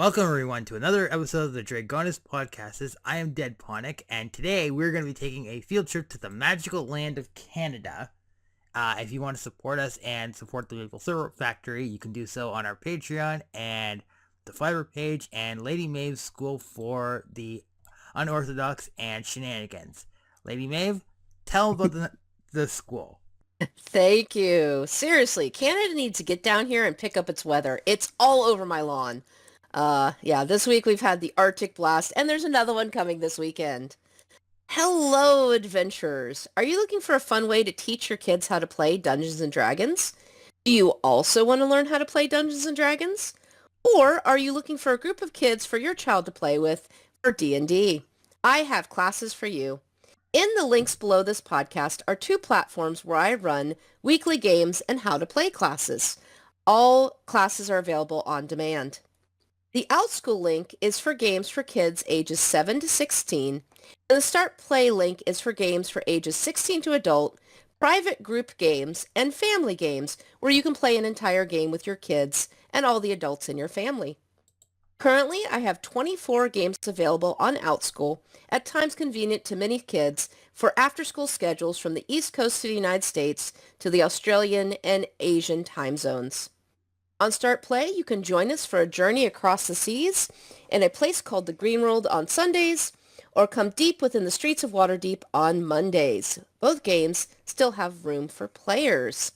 Welcome everyone to another episode of the Dragonus Podcastus. I am Dead Ponic, and today we're going to be taking a field trip to the magical land of Canada. If you want to support us and support the local Syrup Factory, you can do so on our Patreon and the Fiverr page and Lady Maeve's School for the Unorthodox and Shenanigans. Lady Maeve, tell them about the school. Thank you. Seriously, Canada needs to get down here and pick up its weather. It's all over my lawn. This week we've had the Arctic blast, and there's another one coming this weekend. Hello, adventurers. Are you looking for a fun way to teach your kids how to play Dungeons & Dragons? Do you also want to learn how to play Dungeons & Dragons? Or are you looking for a group of kids for your child to play with for D&D? I have classes for you. In the links below this podcast are two platforms where I run weekly games and how to play classes. All classes are available on demand. The OutSchool link is for games for kids ages 7 to 16, and the Start Play link is for games for ages 16 to adult, private group games, and family games where you can play an entire game with your kids and all the adults in your family. Currently, I have 24 games available on OutSchool at times convenient to many kids for after-school schedules from the East Coast of the United States to the Australian and Asian time zones. On Start Play, you can join us for a journey across the seas in a place called the Green World on Sundays, or come deep within the streets of Waterdeep on Mondays. Both games still have room for players.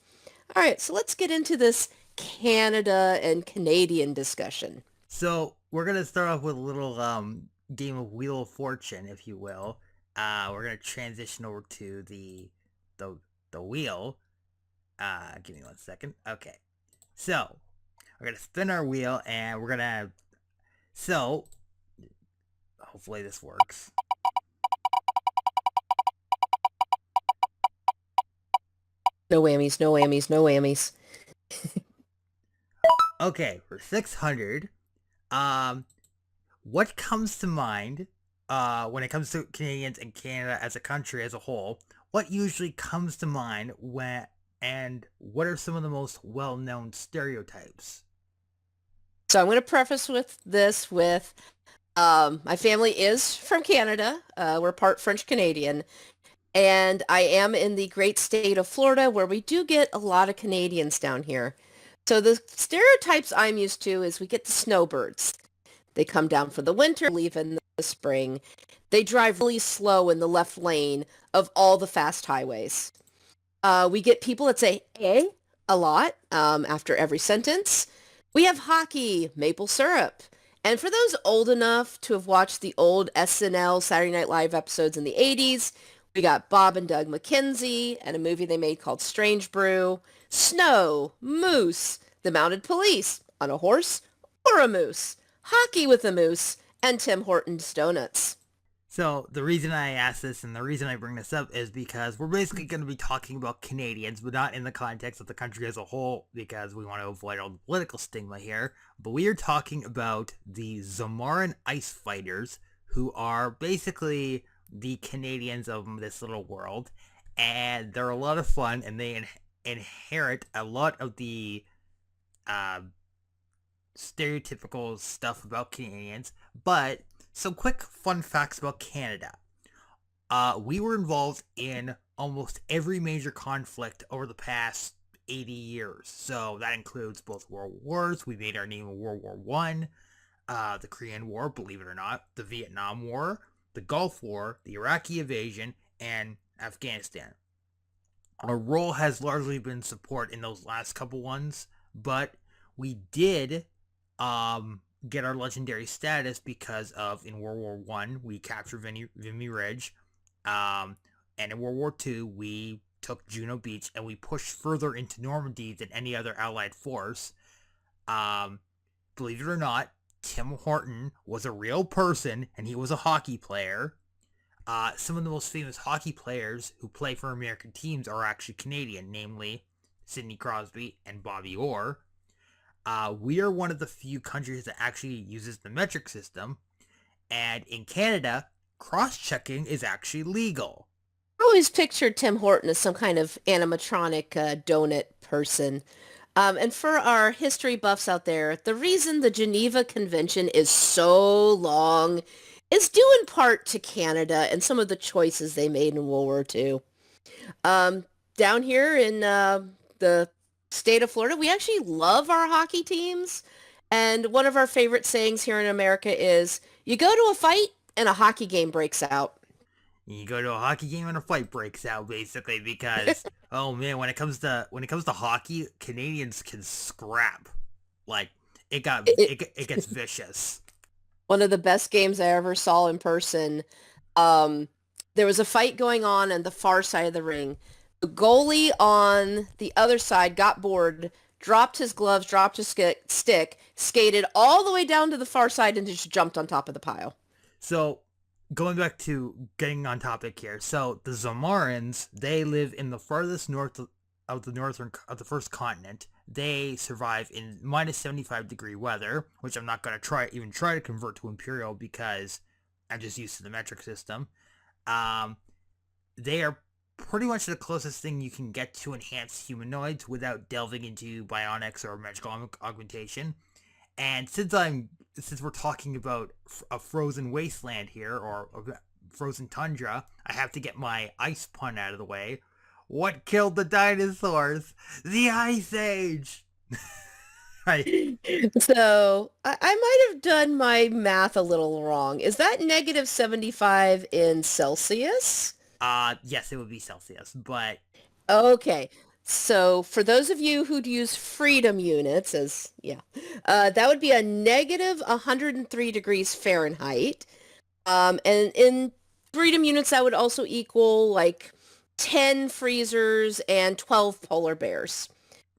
All right, so let's get into this Canada and Canadian discussion. So we're gonna start off with a little game of Wheel of Fortune, if you will. We're gonna transition over to the wheel. Give me 1 second. Okay, so we're gonna spin our wheel, and we're gonna. So hopefully this works. No whammies, no whammies, no whammies. Okay, for 600. What comes to mind when it comes to Canadians and Canada as a country as a whole? What usually comes to mind and what are some of the most well-known stereotypes? So I'm going to preface this with my family is from Canada. We're part French Canadian. And I am in the great state of Florida where we do get a lot of Canadians down here. So the stereotypes I'm used to is we get the snowbirds. They come down for the winter, leave in the spring. They drive really slow in the left lane of all the fast highways. We get people that say "eh" a lot after every sentence. We have hockey, maple syrup. And for those old enough to have watched the old SNL Saturday Night Live episodes in the 80s, we got Bob and Doug McKenzie and a movie they made called Strange Brew, snow, moose, the mounted police on a horse or a moose, hockey with a moose, and Tim Hortons donuts. So the reason I ask this and the reason I bring this up is because we're basically going to be talking about Canadians, but not in the context of the country as a whole, because we want to avoid all the political stigma here. But we are talking about the Zamaran Ice Fighters, who are basically the Canadians of this little world, and they're a lot of fun, and they inherit a lot of the stereotypical stuff about Canadians. But some quick fun facts about Canada. We were involved in almost every major conflict over the past 80 years. So that includes both World Wars. We made our name in World War One, the Korean War, believe it or not, the Vietnam War, the Gulf War, the Iraqi invasion, and Afghanistan. Our role has largely been support in those last couple ones, but we did get our legendary status because of, in World War One, we captured Vimy Ridge, and in World War Two, we took Juno Beach, and we pushed further into Normandy than any other Allied force. Believe it or not, Tim Horton was a real person, and he was a hockey player. Some of the most famous hockey players who play for American teams are actually Canadian, namely Sidney Crosby and Bobby Orr. We are one of the few countries that actually uses the metric system, and in Canada, cross-checking is actually legal. I always pictured Tim Horton as some kind of animatronic donut person. And for our history buffs out there, the reason the Geneva Convention is so long is due in part to Canada and some of the choices they made in World War II. Um, Down here in the state of Florida, we actually love our hockey teams. And one of our favorite sayings here in America is, you go to a fight and a hockey game breaks out. You go to a hockey game and a fight breaks out, basically, because oh man, when it comes to hockey, Canadians can scrap. Like It, it gets vicious. one of the best games I ever saw in person. Um, there was a fight going on the far side of the ring. The goalie on the other side got bored, dropped his gloves, dropped his stick, skated all the way down to the far side and just jumped on top of the pile. So going back to getting on topic here, so the Zamarans, they live in the farthest north of the northern of the first continent. They survive in minus 75-degree weather, which I'm not gonna try to convert to imperial because I'm just used to the metric system. Um, they are pretty much the closest thing you can get to enhanced humanoids without delving into bionics or magical augmentation. And since we're talking about a frozen wasteland here or a frozen tundra, I have to get my ice pun out of the way. What killed the dinosaurs? The Ice Age. I So I might have done my math a little wrong. Is that negative 75 in Celsius? yes, it would be Celsius, but Okay. So for those of you who'd use freedom units that would be a negative 103 degrees Fahrenheit. And in freedom units, that would also equal like 10 freezers and 12 polar bears.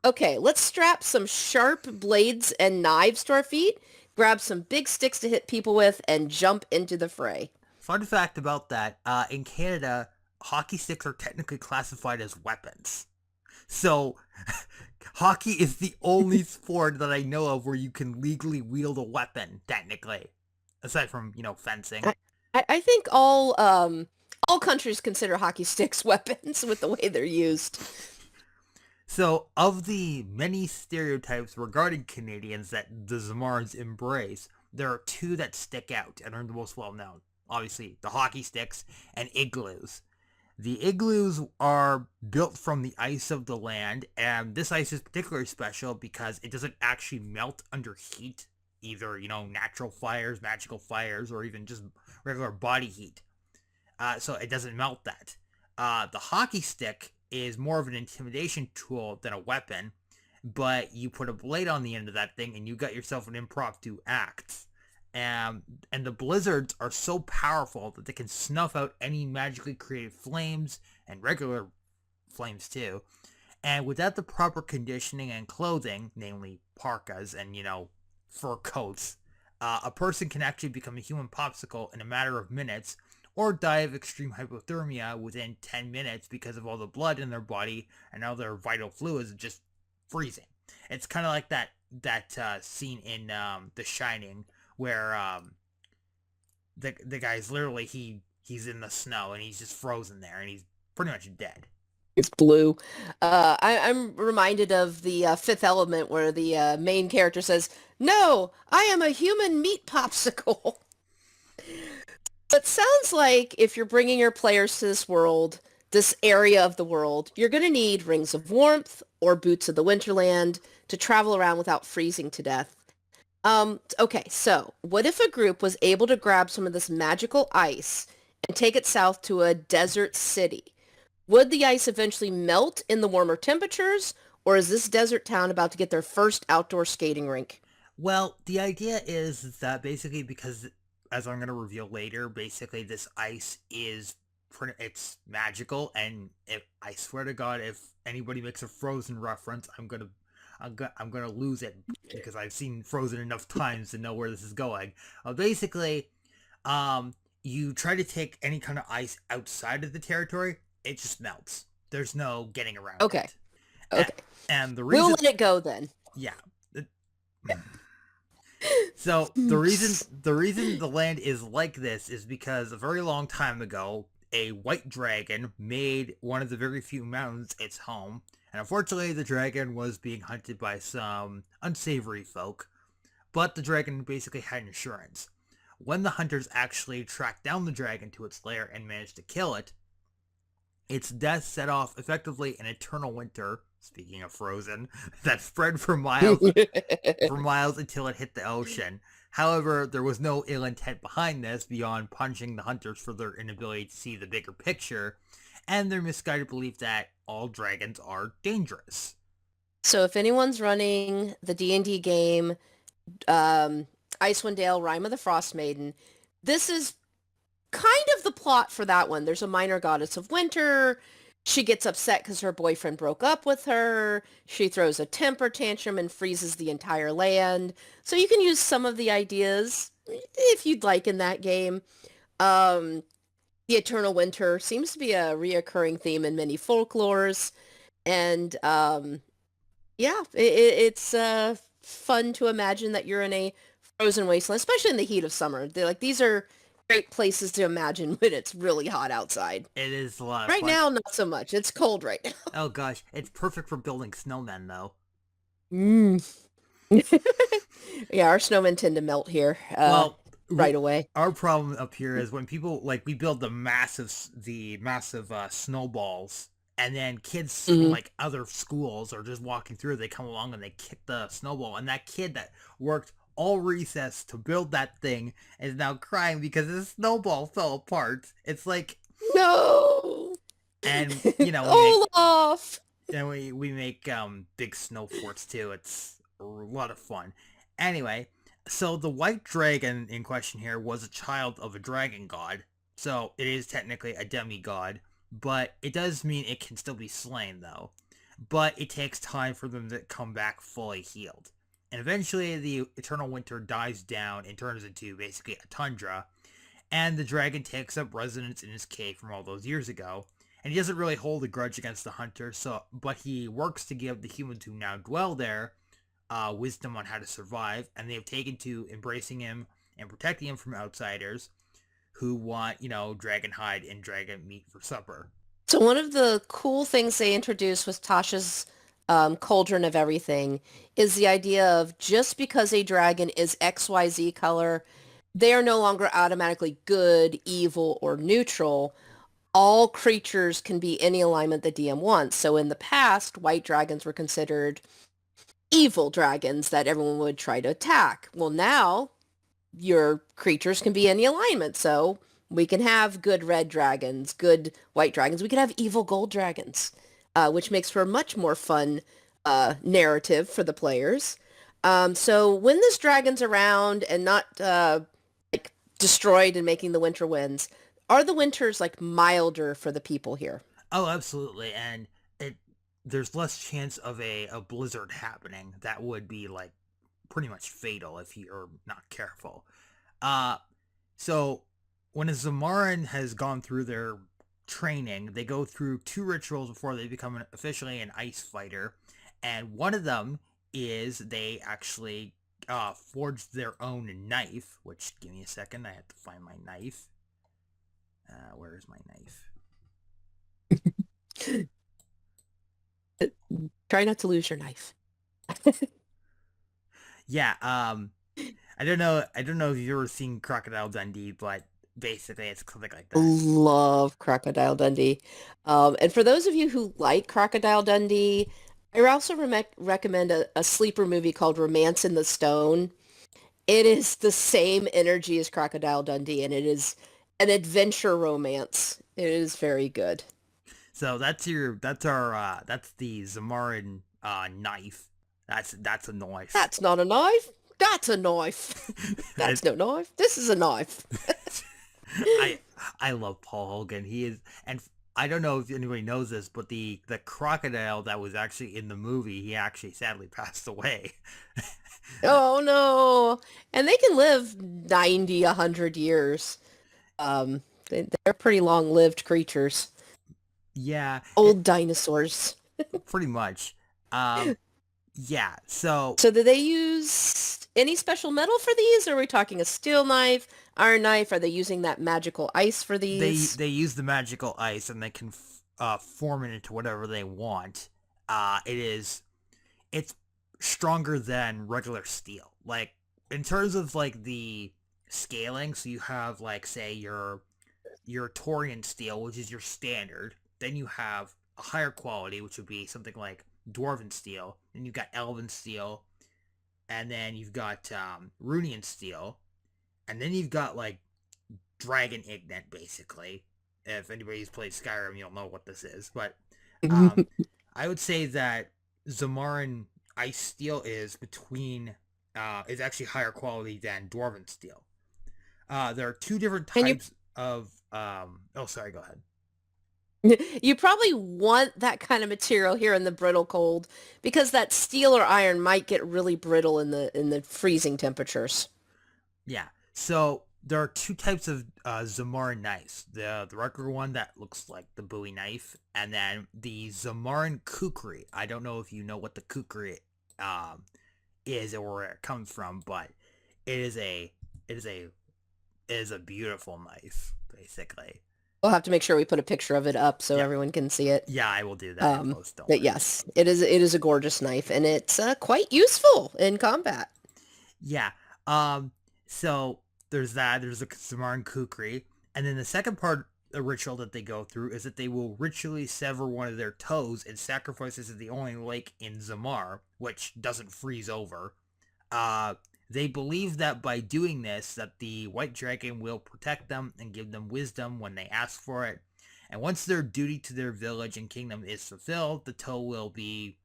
Okay, let's strap some sharp blades and knives to our feet, grab some big sticks to hit people with, and jump into the fray. fun fact about that, in Canada, hockey sticks are technically classified as weapons. So, hockey is the only sport that I know of where you can legally wield a weapon, technically. Aside from, fencing. I think all countries consider hockey sticks weapons with the way they're used. So, of the many stereotypes regarding Canadians that the Zamarans embrace, there are two that stick out and are the most well known. Obviously, the hockey sticks and igloos. The igloos are built from the ice of the land, and this ice is particularly special because it doesn't actually melt under heat, either, natural fires, magical fires, or even just regular body heat. So it doesn't melt that. The hockey stick is more of an intimidation tool than a weapon, but you put a blade on the end of that thing and you got yourself an impromptu axe. And the blizzards are so powerful that they can snuff out any magically created flames and regular flames too. And without the proper conditioning and clothing, namely parkas and, fur coats, a person can actually become a human popsicle in a matter of minutes or die of extreme hypothermia within 10 minutes because of all the blood in their body and all their vital fluids just freezing. It's kind of like that scene in The Shining where the guy's literally he's in the snow and he's just frozen there and he's pretty much dead. It's blue. I'm reminded of the Fifth Element where the main character says, "No, I am a human meat popsicle." It sounds like if you're bringing your players to this area of the world, you're going to need rings of warmth or boots of the winterland to travel around without freezing to death. Okay, so what if a group was able to grab some of this magical ice and take it south to a desert city? Would the ice eventually melt in the warmer temperatures, or is this desert town about to get their first outdoor skating rink? Well, the idea is that basically because, as I'm going to reveal later, basically this ice is it's magical, and I swear to God, if anybody makes a Frozen reference, I'm gonna lose it because I've seen Frozen enough times to know where this is going. Basically, you try to take any kind of ice outside of the territory, it just melts. There's no getting around Okay. it. Okay. And the We'll reason, let it go then. yeah. So the reason the land is like this is because a very long time ago, a white dragon made one of the very few mountains its home, And unfortunately, the dragon was being hunted by some unsavory folk, but the dragon basically had insurance. When the hunters actually tracked down the dragon to its lair and managed to kill it, its death set off effectively an eternal winter, speaking of frozen, that spread for miles until it hit the ocean. However, there was no ill intent behind this beyond punishing the hunters for their inability to see the bigger picture and their misguided belief that all dragons are dangerous. So if anyone's running the D&D game, Icewind Dale, Rime of the Frost Maiden, this is kind of the plot for that one. There's a minor goddess of winter. She gets upset because her boyfriend broke up with her. She throws a temper tantrum and freezes the entire land. So you can use some of the ideas if you'd like in that game. The eternal winter seems to be a reoccurring theme in many folklores. And it's fun to imagine that you're in a frozen wasteland, especially in the heat of summer. These are great places to imagine when it's really hot outside. It is a lot of fun. Right now, not so much. It's cold right now. Oh gosh, it's perfect for building snowmen though. Yeah, our snowmen tend to melt here right away. Our problem up here is when people, we build the massive snowballs, and then kids from other schools are just walking through, they come along and they kick the snowball, and that kid that worked all recess to build that thing is now crying because the snowball fell apart. It's like, no. And Olaf. And we make big snow forts too. It's a lot of fun. Anyway, so the white dragon in question here was a child of a dragon god, so it is technically a demigod, but it does mean it can still be slain though. But it takes time for them to come back fully healed. And eventually the eternal winter dies down and turns into basically a tundra, and the dragon takes up residence in his cave from all those years ago. And he doesn't really hold a grudge against the hunter, but he works to give the humans who now dwell there wisdom on how to survive, and they have taken to embracing him and protecting him from outsiders who want, dragon hide and dragon meat for supper. So one of the cool things they introduced with Tasha's Cauldron of Everything is the idea of just because a dragon is XYZ color, they are no longer automatically good, evil, or neutral. All creatures can be any alignment the DM wants. So in the past, white dragons were considered evil dragons that everyone would try to attack. Well, now your creatures can be any alignment. So we can have good red dragons, good white dragons. We can have evil gold dragons, which makes for a much more fun narrative for the players. So when this dragon's around and not destroyed and making the winter winds, are the winters milder for the people here? Oh, absolutely. And there's less chance of a blizzard happening that would be pretty much fatal if you're not careful. So when a Zamaran has gone through their training, they go through 2 rituals before they become officially an ice fighter. And one of them is they actually forged their own knife, which, give me a second, I have to find my knife. Where is my knife? Try not to lose your knife. Yeah, I don't know if you've ever seen Crocodile Dundee, but basically it's something like that. Love Crocodile Dundee. And for those of you who like Crocodile Dundee, I also recommend a sleeper movie called Romance in the Stone. It is the same energy as Crocodile Dundee, and it is an adventure romance. It is very good. So that's the Zamaran knife. That's a knife. That's not a knife. That's a knife. That's no knife. This is a knife. I love Paul Hogan. He is, and I don't know if anybody knows this, but the crocodile that was actually in the movie, he actually sadly passed away. Oh no! And they can live 90, 100 years. They're pretty long-lived creatures. Yeah. Old dinosaurs. Pretty much. Yeah, so do they use any special metal for these? Or are we talking a steel knife, iron knife? Are they using that magical ice for these? They use the magical ice, and they can form it into whatever they want. It's stronger than regular steel. Like, in terms of like the scaling, so you have like, say, your Taurian steel, which is your standard. Then you have a higher quality, which would be something like Dwarven steel. Then you've got Elven steel, and then you've got Runian steel, and then you've got like Dragon Ignite, basically. If anybody's played Skyrim, you'll know what this is. But I would say that Zamaran Ice Steel is actually higher quality than Dwarven Steel. There are two different And you types of. Oh, sorry. Go ahead. you probably want that kind of material here in the brittle cold because that steel or iron might get really brittle in the freezing temperatures. Yeah. So there are two types of Zamaran knives. The regular one that looks like the Bowie knife, and then the Zamaran Kukri. I don't know if you know what the Kukri is or where it comes from, but it is a it is a it is a beautiful knife, basically. We'll have to make sure we put a picture of it up so Yeah. everyone can see it. Yeah, I will do that in post. Don't But worry. yes, it is a gorgeous knife, and it's quite useful in combat. Yeah. So there's that. There's the Zamaran Kukri, and then the second part, the ritual that they go through, is that they will ritually sever one of their toes and sacrifice this at the only lake in Zamar, which doesn't freeze over. They believe that by doing this, that the white dragon will protect them and give them wisdom when they ask for it. And once their duty to their village and kingdom is fulfilled, the toe will be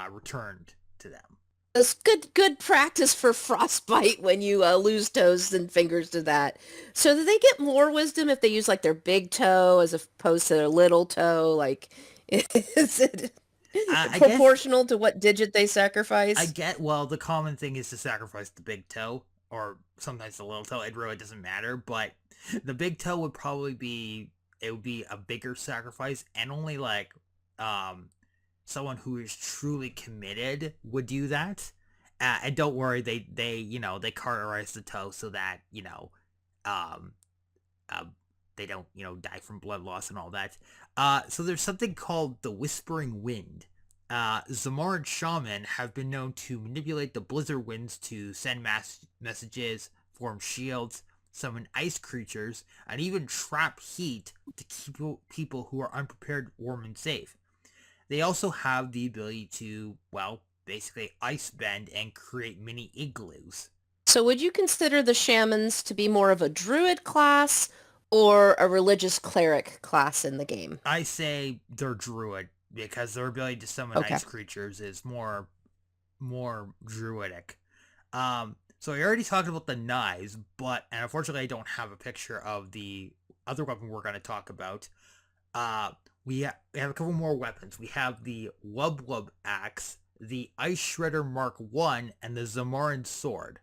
returned to them. It's good practice for frostbite when you lose toes and fingers to that. So do they get more wisdom if they use like their big toe as opposed to their little toe? Like, is it I guess proportional to what digit they sacrifice? well, the common thing is to sacrifice the big toe, or sometimes the little toe. It really doesn't matter, but the big toe would probably be, it would be a bigger sacrifice, and only like, someone who is truly committed would do that. And don't worry, they cauterize the toe so that, um, uh, they don't, die from blood loss and all that. So there's something called the Whispering Wind. Zamar shaman have been known to manipulate the blizzard winds to send messages, form shields, summon ice creatures, and even trap heat to keep people who are unprepared warm and safe. They also have the ability to, well, basically ice bend and create mini igloos. So would you consider the shamans to be more of a druid class or a religious cleric class in the game? I say they're druid because their ability to summon Okay. ice creatures is more druidic. So I already talked about the knives, and unfortunately I don't have a picture of the other weapon we're going to talk about. We have a couple more weapons. We have the Wub Wub Axe, the Ice Shredder Mark 1, and the Zamaran Sword.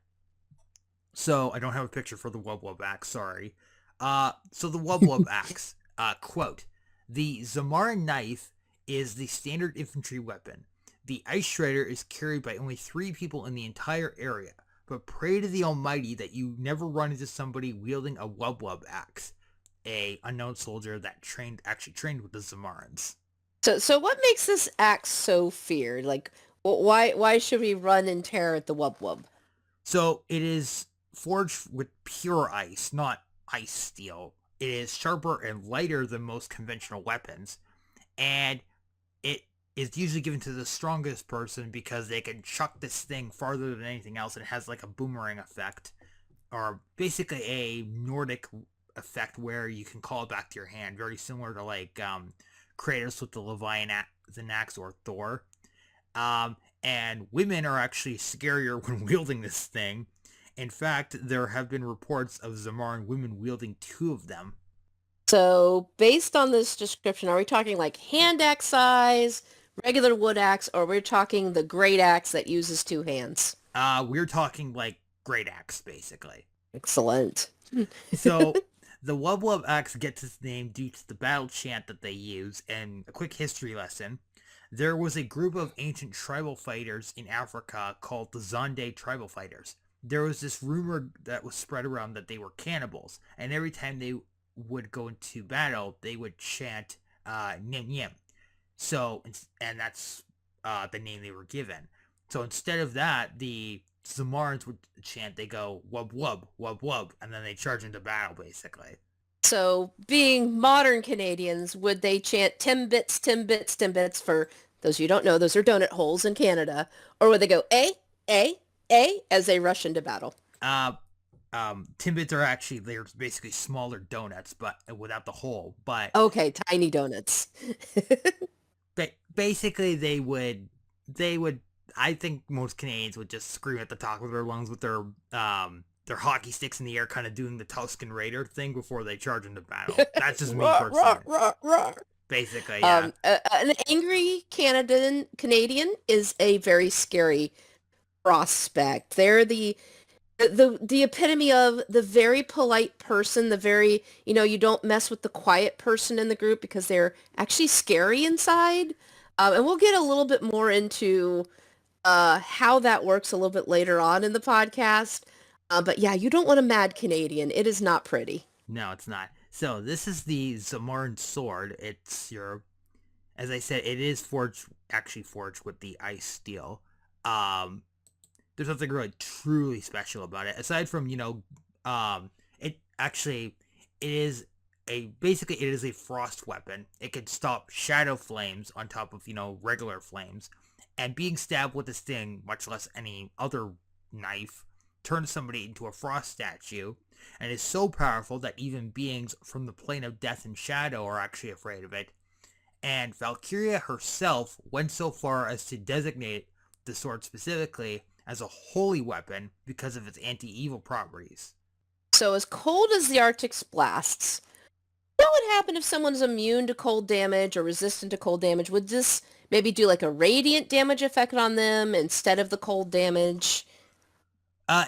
So I don't have a picture for the Wub Wub Axe, sorry. So the Wub Wub Axe, quote, the Zamaran knife is the standard infantry weapon. The Ice Shredder is carried by only 3 people in the entire area, but pray to the Almighty that you never run into somebody wielding a Wub Wub Axe, a unknown soldier that actually trained with the Zamarans. So what makes this axe so feared? Like, why should we run in terror at the Wub Wub? So it is forged with pure ice, not ice steel. It is sharper and lighter than most conventional weapons, and it is usually given to the strongest person because they can chuck this thing farther than anything else. It has like a boomerang effect, or basically a Nordic effect where you can call it back to your hand, very similar to like Kratos with the Leviathan axe or Thor. And women are actually scarier when wielding this thing. In fact, there have been reports of Zamaran women wielding 2 of them. So based on this description, are we talking like hand axe size, regular wood axe, or we're talking the great axe that uses 2 hands? We're talking like great axe, basically. Excellent. So the Wub Wub axe gets its name due to the battle chant that they use. And a quick history lesson. There was a group of ancient tribal fighters in Africa called the Zonde tribal fighters. There was this rumor that was spread around that they were cannibals, and every time they would go into battle, they would chant Nim Nim. So, and that's the name they were given. So instead of that, the Zamarans would chant, they go, wub wub, wub wub, and then they charge into battle, basically. So, being modern Canadians, would they chant Timbits, Timbits, Timbits for those you don't know, those are donut holes in Canada, or would they go A, A as they rush into battle? Uh, Timbits are actually, they're basically smaller donuts, but without the hole. But Okay, tiny donuts. basically, they would. I think most Canadians would just scream at the top of their lungs with their hockey sticks in the air, kind of doing the Tusken Raider thing before they charge into battle. That's just me Roar, personally. roar, roar. Basically, yeah. An angry Canadian is a very scary prospect. They're the epitome of the very polite person, the very, you don't mess with the quiet person in the group because they're actually scary inside. And we'll get a little bit more into how that works a little bit later on in the podcast. But yeah, you don't want a mad Canadian. It is not pretty. No, it's not. So this is the Zamaran sword. It's as I said, it is actually forged with the ice steel. Um, there's nothing really truly special about it aside from it actually it is a frost weapon. It can stop shadow flames on top of regular flames, and being stabbed with this thing, much less any other knife, turns somebody into a frost statue, and is so powerful that even beings from the plane of death and shadow are actually afraid of it. And Valkyria herself went so far as to designate the sword specifically as a holy weapon because of its anti-evil properties. So as cold as the Arctic's blasts, what would happen if someone's immune to cold damage or resistant to cold damage? Would this maybe do like a radiant damage effect on them instead of the cold damage?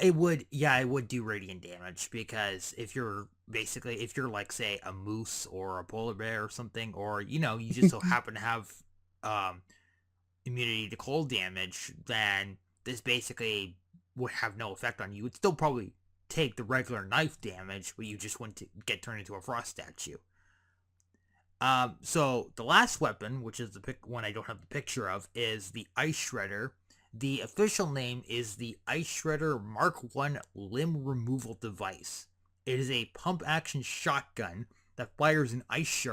It would, yeah, it would do radiant damage because if you're like, say, a moose or a polar bear or something, or you just so happen to have um immunity to cold damage, then this basically would have no effect on you. It'd still probably take the regular knife damage, but you just wouldn't get turned into a frost statue. So the last weapon, which is the one I don't have the picture of, is the Ice Shredder. The official name is the Ice Shredder Mark I Limb Removal Device. It is a pump-action shotgun that fires an ice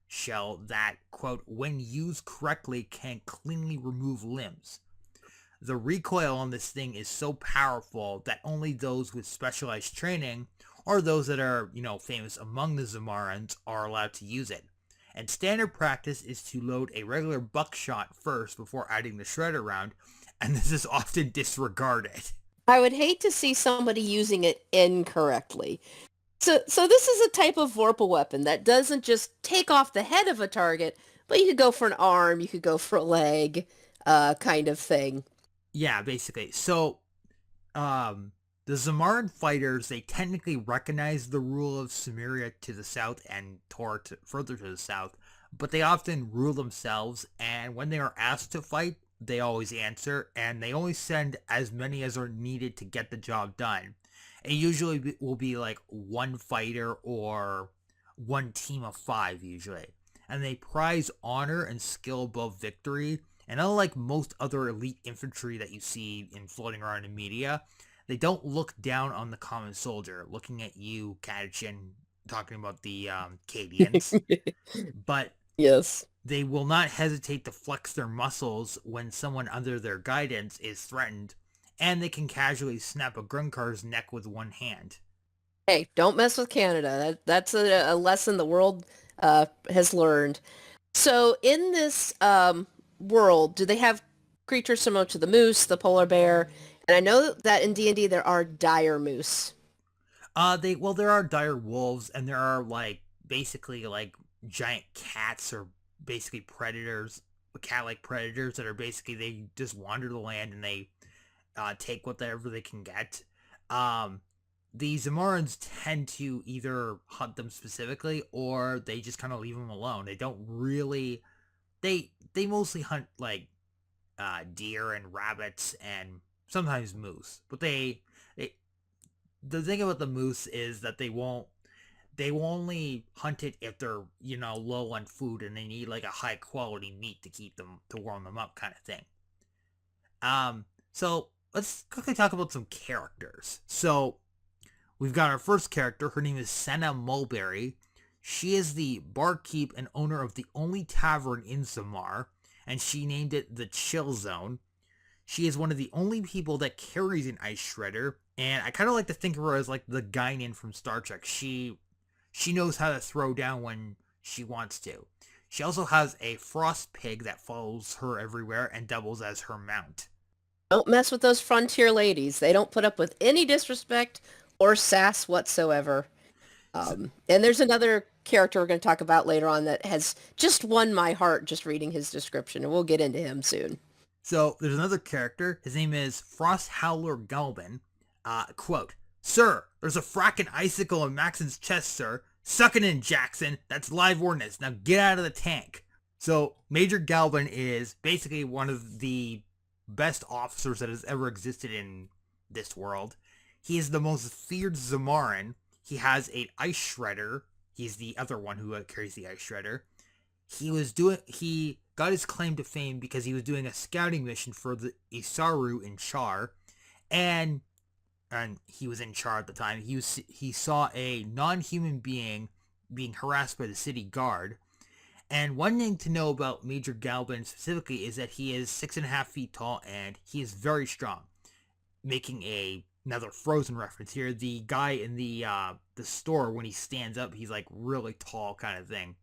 shell that, quote, when used correctly, can cleanly remove limbs. The recoil on this thing is so powerful that only those with specialized training, or those that are, famous among the Zamarans, are allowed to use it. And standard practice is to load a regular buckshot first before adding the shredder round, and this is often disregarded. I would hate to see somebody using it incorrectly. So this is a type of Vorpal weapon that doesn't just take off the head of a target, but you could go for an arm, you could go for a leg, kind of thing. Yeah, basically. So, the Zamaran fighters, they technically recognize the rule of Sumeria to the south and Tor further to the south, but they often rule themselves, and when they are asked to fight, they always answer, and they only send as many as are needed to get the job done. It usually will be like one fighter or one team of 5 usually, and they prize honor and skill above victory. And unlike most other elite infantry that you see in floating around in media, they don't look down on the common soldier. Looking at you, Katachin, talking about the Cadians, but yes, they will not hesitate to flex their muscles when someone under their guidance is threatened, and they can casually snap a Grunkar's neck with one hand. Hey, don't mess with Canada. That's a lesson the world has learned. So in this world, do they have creatures similar to the moose, the polar bear? And I know that in D&D there are dire moose. There are dire wolves, and there are basically giant cats, or basically predators, cat-like predators that are basically, they just wander the land and they take whatever they can get. The Zamarans tend to either hunt them specifically, or they just kind of leave them alone. They don't really, they mostly hunt deer and rabbits and sometimes moose. But the thing about the moose is that they will only hunt it if they're, low on food and they need like a high quality meat to keep them, to warm them up kind of thing. So let's quickly talk about some characters. So we've got our first character. Her name is Senna Mulberry. She is the barkeep and owner of the only tavern in Zamar, and she named it the Chill Zone. She is one of the only people that carries an ice shredder, and I kind of like to think of her as like the Guinan from Star Trek. She knows how to throw down when she wants to. She also has a frost pig that follows her everywhere and doubles as her mount. Don't mess with those frontier ladies. They don't put up with any disrespect or sass whatsoever. And there's another character we're going to talk about later on that has just won my heart just reading his description, and we'll get into him soon. So there's another character. His name is Frost Howler Galvin. Quote, "Sir, there's a frackin' icicle in Maxon's chest, sir. Suck it in, Jackson. That's live ordnance. Now get out of the tank." So Major Galvin is basically one of the best officers that has ever existed in this world. He is the most feared Zamaran. He has an ice shredder. He's the other one who carries the ice shredder. He got his claim to fame because he was doing a scouting mission for the Isaru in Char, and he was in Char at the time. He saw a non-human being being harassed by the city guard. And one thing to know about Major Galvin specifically is that he is 6.5 feet tall and he is very strong. Making another Frozen reference here, the guy in the store, when he stands up, he's like really tall kind of thing,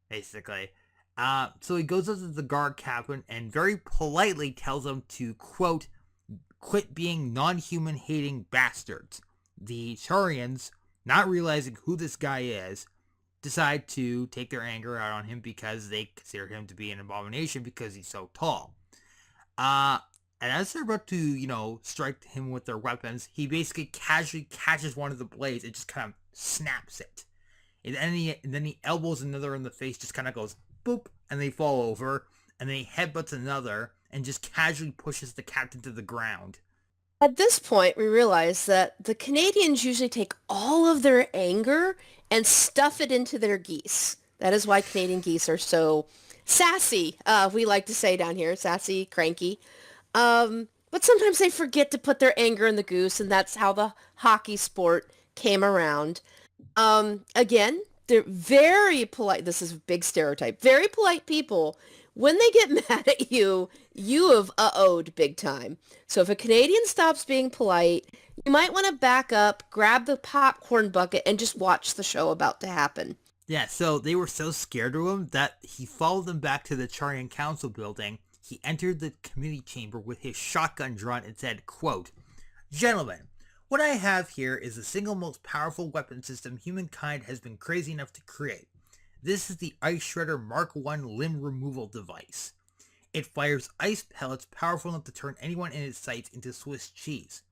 basically. So he goes up to the guard captain and very politely tells him to, quote, "quit being non-human hating bastards." The Charians, not realizing who this guy is, decide to take their anger out on him because they consider him to be an abomination because he's so tall. And as they're about to, strike him with their weapons, he basically casually catches one of the blades and just kind of snaps it. And then he elbows another in the face, just kind of goes boop, and they fall over. And then he headbutts another and just casually pushes the captain to the ground. At this point, we realize that the Canadians usually take all of their anger and stuff it into their geese. That is why Canadian geese are so sassy. We like to say down here, sassy, cranky. But sometimes they forget to put their anger in the goose, and that's how the hockey sport came around. Again, they're very polite. This is a big stereotype. Very polite people. When they get mad at you, you have uh-oh'd big time. So if a Canadian stops being polite, you might want to back up, grab the popcorn bucket, and just watch the show about to happen. Yeah, so they were so scared of him that he followed them back to the Charian Council building. He entered the committee chamber with his shotgun drawn and said, quote, "Gentlemen, what I have here is the single most powerful weapon system humankind has been crazy enough to create. This is the Ice Shredder Mark I limb removal device. It fires ice pellets powerful enough to turn anyone in its sights into Swiss cheese.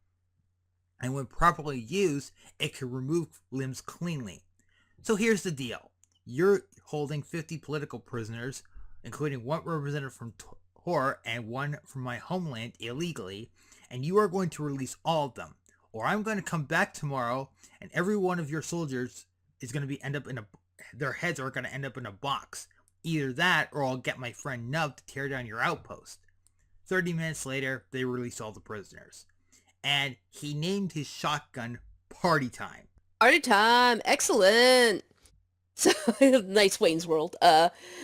And when properly used, it can remove limbs cleanly. So here's the deal. You're holding 50 political prisoners, including one representative from Tor and one from my homeland illegally, and you are going to release all of them. Or I'm going to come back tomorrow, and every one of your soldiers is going to their heads are going to end up in a box. Either that, or I'll get my friend Nub to tear down your outpost." 30 minutes later, they released all the prisoners. And he named his shotgun Party Time. Party time! Excellent! So, nice Wayne's World.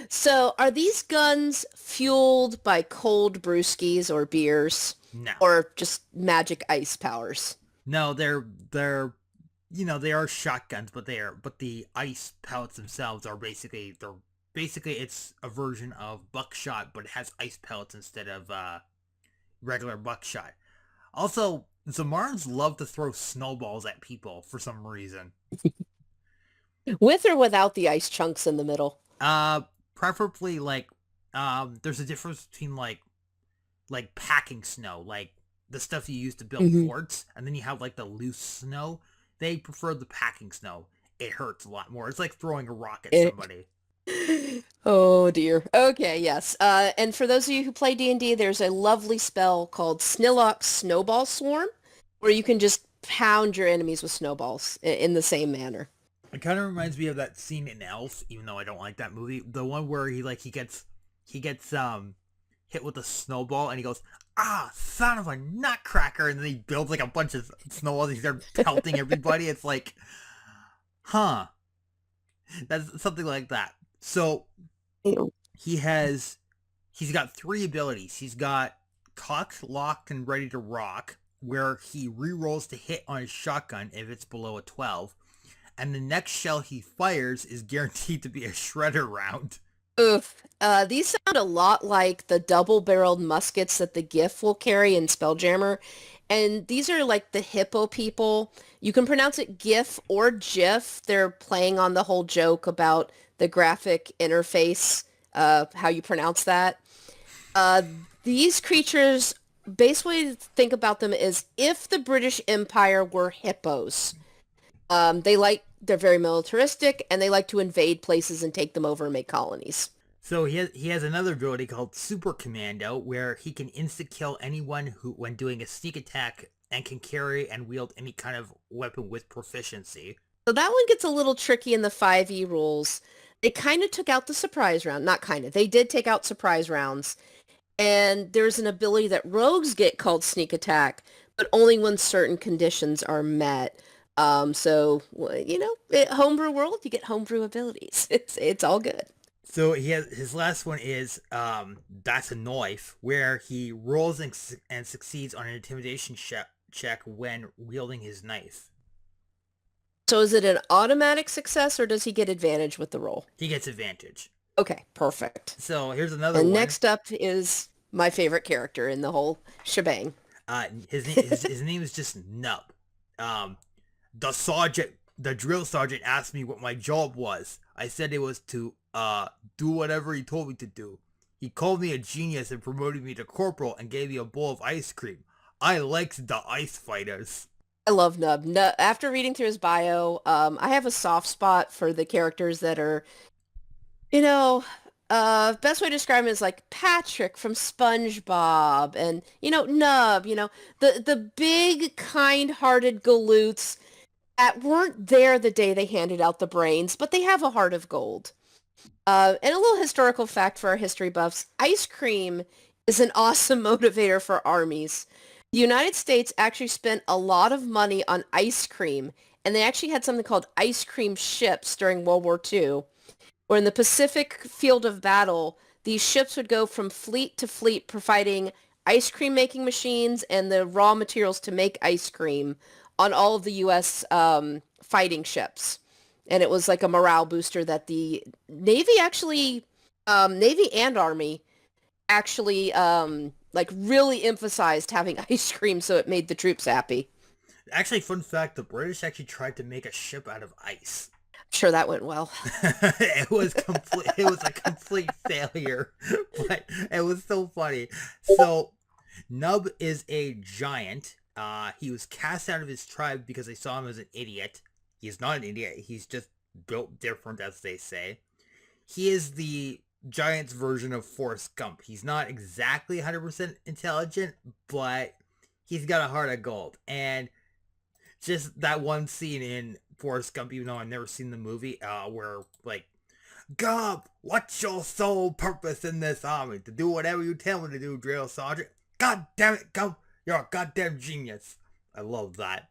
So are these guns fueled by cold brewskis or beers? No. Or just magic ice powers? No, they're they are shotguns, but the ice pellets themselves are basically it's a version of buckshot, but it has ice pellets instead of regular buckshot. Also, Zamarans love to throw snowballs at people for some reason. With or without the ice chunks in the middle? Preferably there's a difference between like packing snow, like the stuff you use to build forts, and then you have like the loose snow. They prefer the packing snow. It hurts a lot more. It's like throwing a rock at somebody. Oh dear. Okay, yes. And for those of you who play D&D, there's a lovely spell called Snillock's Snowball Swarm, where you can just pound your enemies with snowballs in the same manner. It kind of reminds me of that scene in Elf, even though I don't like that movie. The one where he gets hit with a snowball and he goes, "Ah, son of a nutcracker!" And then he builds like a bunch of snowballs. And he starts pelting everybody. It's like, huh? That's something like that. So Ew. he's got three abilities. He's got cocked, locked, and ready to rock, where he re-rolls to hit on his shotgun if it's below a 12. And the next shell he fires is guaranteed to be a shredder round. Oof. These sound a lot like the double-barreled muskets that the GIF will carry in Spelljammer. And these are like the hippo people. You can pronounce it GIF or GIF. They're playing on the whole joke about the graphic interface, how you pronounce that. Uh, these creatures, best way to think about them is if the British Empire were hippos. They're very militaristic and they like to invade places and take them over and make colonies. So he has another ability called Super Commando, where he can insta-kill anyone who when doing a sneak attack and can carry and wield any kind of weapon with proficiency. So that one gets a little tricky in the 5e rules. They kind of took out the surprise round. Not kind of. They did take out surprise rounds. And there's an ability that rogues get called sneak attack, but only when certain conditions are met. Homebrew world, you get homebrew abilities. It's all good. So his last one is That's a Knife, where he rolls and succeeds on an intimidation check when wielding his knife. So is it an automatic success or does he get advantage with the roll? He gets advantage. Okay, perfect. So here's another And one. next up is my favorite character in the whole shebang. His name is just Nub. The drill sergeant asked me what my job was. I said it was to do whatever he told me to do. He called me a genius and promoted me to corporal and gave me a bowl of ice cream. I liked the Ice Fighters. I love Nub. After reading through his bio, I have a soft spot for the characters that are, best way to describe him is like Patrick from SpongeBob and, Nub, the big kind-hearted galoots that weren't there the day they handed out the brains, but they have a heart of gold. And a little historical fact for our history buffs, ice cream is an awesome motivator for armies. The United States actually spent a lot of money on ice cream, and they actually had something called ice cream ships during World War II, where in the Pacific field of battle, these ships would go from fleet to fleet providing ice cream making machines and the raw materials to make ice cream on all of the U.S. Fighting ships. And it was like a morale booster that the Navy and Army actually really emphasized having ice cream so it made the troops happy. Actually, fun fact, the British actually tried to make a ship out of ice. I'm sure that went well. It was a complete failure, but it was so funny. So, Nub is a giant. He was cast out of his tribe because they saw him as an idiot. He's not an idiot. He's just built different, as they say. He is the Giants version of Forrest Gump. He's not exactly 100% intelligent, but he's got a heart of gold. And just that one scene in Forrest Gump, even though I've never seen the movie, where like, Gump, what's your sole purpose in this army? To do whatever you tell me to do, drill sergeant. God damn it, Gump, you're a goddamn genius. I love that.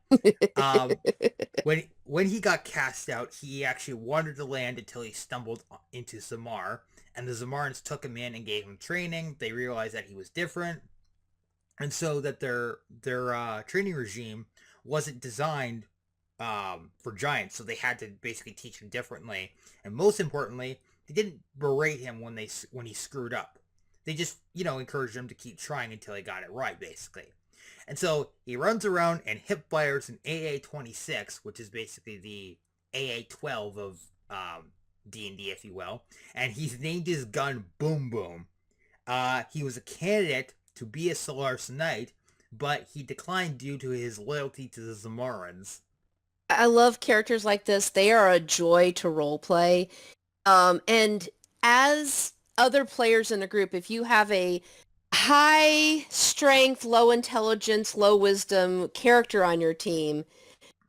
When he got cast out, he actually wandered the land until he stumbled into Zamar, and the Zamarans took him in and gave him training. They realized that he was different, and so that their training regime wasn't designed for giants, so they had to basically teach him differently. And most importantly, they didn't berate him when he screwed up. They just, encouraged him to keep trying until he got it right, basically. And so he runs around and hip fires an AA-26, which is basically the AA-12 of D&D, if you will. And he's named his gun Boom Boom. He was a candidate to be a Solaris Knight, but he declined due to his loyalty to the Zamarans. I love characters like this. They are a joy to roleplay. And as other players in the group, if you have a high strength, low intelligence, low wisdom character on your team,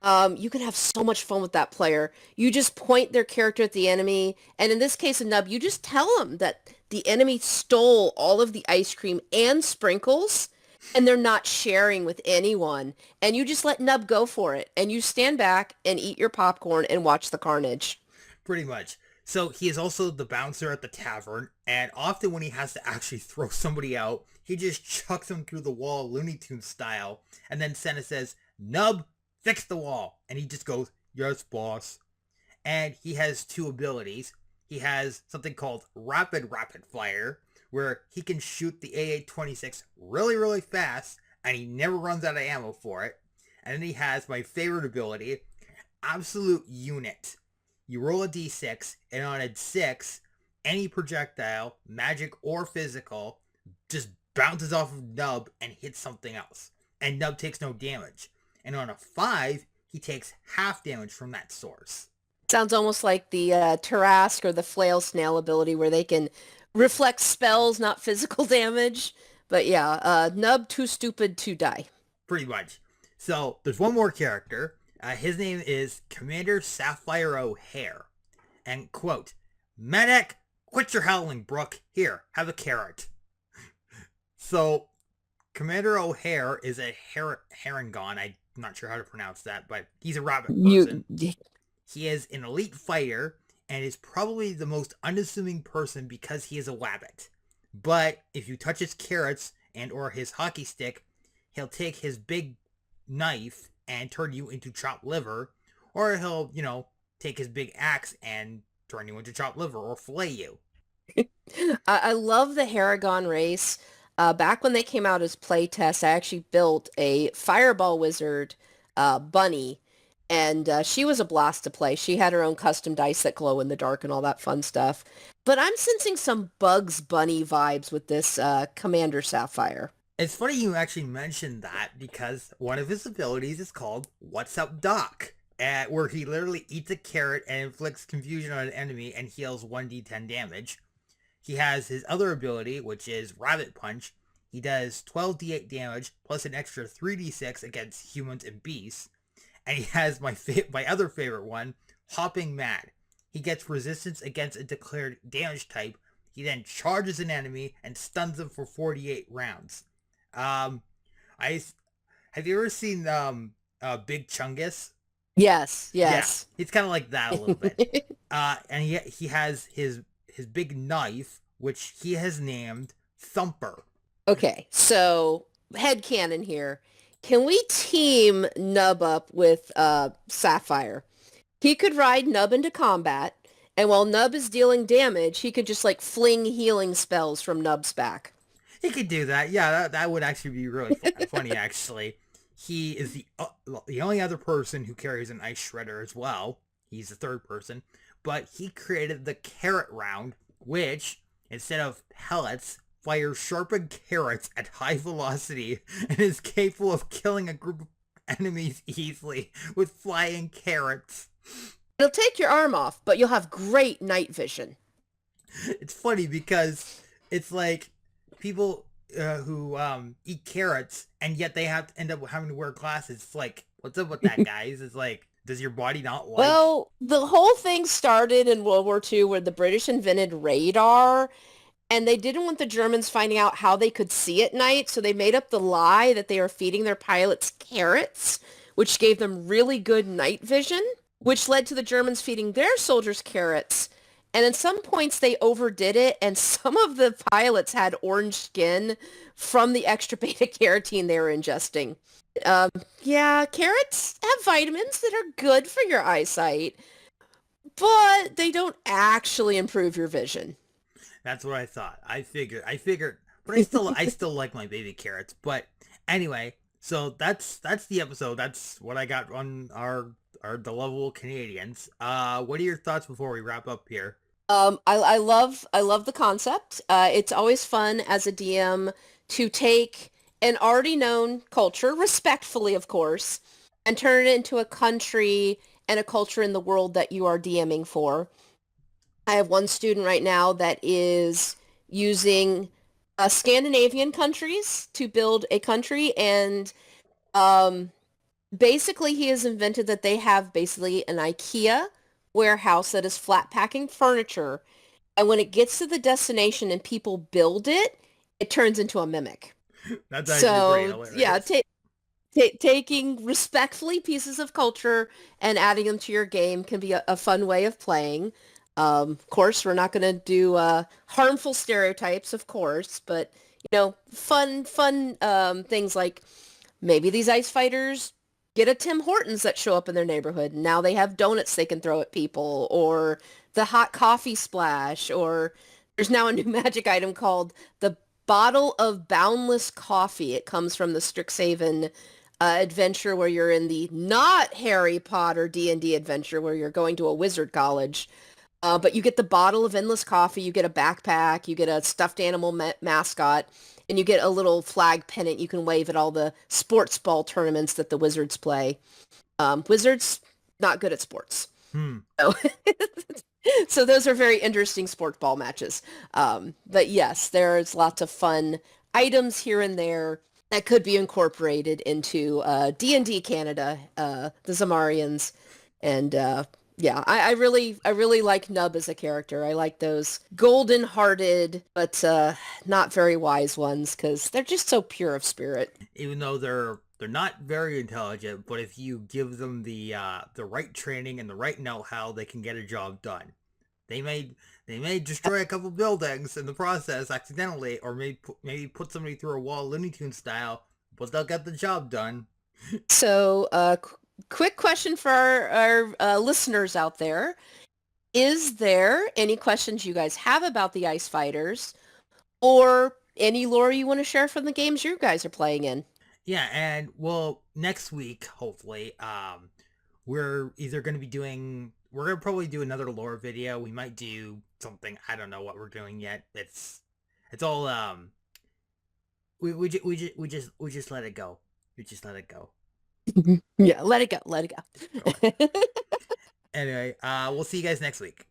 You can have so much fun with that player. You just point their character at the enemy, and in this case, a Nub, you just tell them that the enemy stole all of the ice cream and sprinkles, and they're not sharing with anyone. And you just let Nub go for it, and you stand back and eat your popcorn and watch the carnage. Pretty much. So he is also the bouncer at the tavern, and often when he has to actually throw somebody out, he just chucks them through the wall Looney Tunes style, and then Senna says, Nub, fix the wall. And he just goes, yes, boss. And he has two abilities. He has something called Rapid Fire, where he can shoot the AA-26 really, really fast, and he never runs out of ammo for it. And then he has my favorite ability, Absolute Unit. You roll a d6, and on a 6, any projectile, magic or physical, just bounces off of Nub and hits something else. And Nub takes no damage. And on a 5, he takes half damage from that source. Sounds almost like the Tarrasque or the Flail Snail ability where they can reflect spells, not physical damage. But yeah, Nub too stupid to die. Pretty much. So there's one more character. His name is Commander Sapphire O'Hare. And quote, Medic, quit your howling, Brooke. Here, have a carrot. So Commander O'Hare is a Harangon. I'm not sure how to pronounce that, but he's a rabbit person. He is an elite fighter and is probably the most unassuming person because he is a wabbit. But if you touch his carrots and or his hockey stick, he'll take his big knife and turn you into chopped liver, or he'll, take his big axe and turn you into chopped liver or fillet you. I love the Haragon race. Back when they came out as playtests, I actually built a Fireball Wizard bunny, and she was a blast to play. She had her own custom dice that glow in the dark and all that fun stuff. But I'm sensing some Bugs Bunny vibes with this Commander Sapphire. It's funny you actually mentioned that because one of his abilities is called What's Up Doc, where he literally eats a carrot and inflicts confusion on an enemy and heals 1d10 damage. He has his other ability, which is Rabbit Punch. He does 12d8 damage plus an extra 3d6 against humans and beasts. And he has my other favorite one, Hopping Mad. He gets resistance against a declared damage type. He then charges an enemy and stuns them for 48 rounds. Have you ever seen Big Chungus? Yes. Yeah, he's kind of like that a little bit. And he has his big knife, which he has named Thumper. Okay, so headcanon here. Can we team Nub up with Sapphire? He could ride Nub into combat, and while Nub is dealing damage, he could just like fling healing spells from Nub's back. He could do that. Yeah, that would actually be really funny, actually. He is the only other person who carries an ice shredder as well. He's the third person. But he created the carrot round, which, instead of pellets, fires sharpened carrots at high velocity and is capable of killing a group of enemies easily with flying carrots. It'll take your arm off, but you'll have great night vision. It's funny because it's like people who eat carrots and yet they have to end up having to wear glasses. It's like, what's up with that, guys? It's like, does your body not like... Well, the whole thing started in World War II where the British invented radar, and they didn't want the Germans finding out how they could see at night, so they made up the lie that they were feeding their pilots carrots, which gave them really good night vision, which led to the Germans feeding their soldiers carrots. And at some points they overdid it, and some of the pilots had orange skin from the extra beta-carotene they were ingesting. Yeah, carrots have vitamins that are good for your eyesight, but they don't actually improve your vision. That's what I thought. I figured, but I still like my baby carrots. But anyway, so that's the episode. That's what I got on the lovable Canadians. What are your thoughts before we wrap up here? I love the concept. It's always fun as a DM to take an already known culture, respectfully, of course, and turn it into a country and a culture in the world that you are DMing for. I have one student right now that is using Scandinavian countries to build a country, and Basically, he has invented that they have basically an IKEA warehouse that is flat packing furniture. And when it gets to the destination and people build it, it turns into a mimic. That's actually pretty So yeah, hilarious. taking respectfully pieces of culture and adding them to your game can be a fun way of playing. Of course, we're not going to do harmful stereotypes, of course, but fun things like maybe these ice fighters get a Tim Hortons that show up in their neighborhood. Now they have donuts they can throw at people, or the hot coffee splash, or there's now a new magic item called the Bottle of Boundless Coffee. It comes from the Strixhaven adventure where you're in the not Harry Potter D&D adventure where you're going to a wizard college. But you get the bottle of endless coffee, you get a backpack, you get a stuffed animal mascot, and you get a little flag pennant you can wave at all the sports ball tournaments that the Wizards play. Wizards, not good at sports. Hmm. So, so those are very interesting sports ball matches. But yes, there's lots of fun items here and there that could be incorporated into D&D Canada, the Zamarians, and yeah, I really like Nub as a character. I like those golden-hearted but not very wise ones because they're just so pure of spirit. Even though they're not very intelligent, but if you give them the right training and the right know-how, they can get a job done. They may destroy a couple buildings in the process accidentally, or maybe put somebody through a wall Looney Tunes style, but they'll get the job done. So, quick question for our listeners out there. Is there any questions you guys have about the Ice Fighters or any lore you want to share from the games you guys are playing in? Yeah, and well, next week hopefully, we're gonna probably do another lore video. We might do something. I don't know what we're doing yet. It's all we just let it go. We just let it go. Yeah, let it go. Let it Anyway, we'll see you guys next week.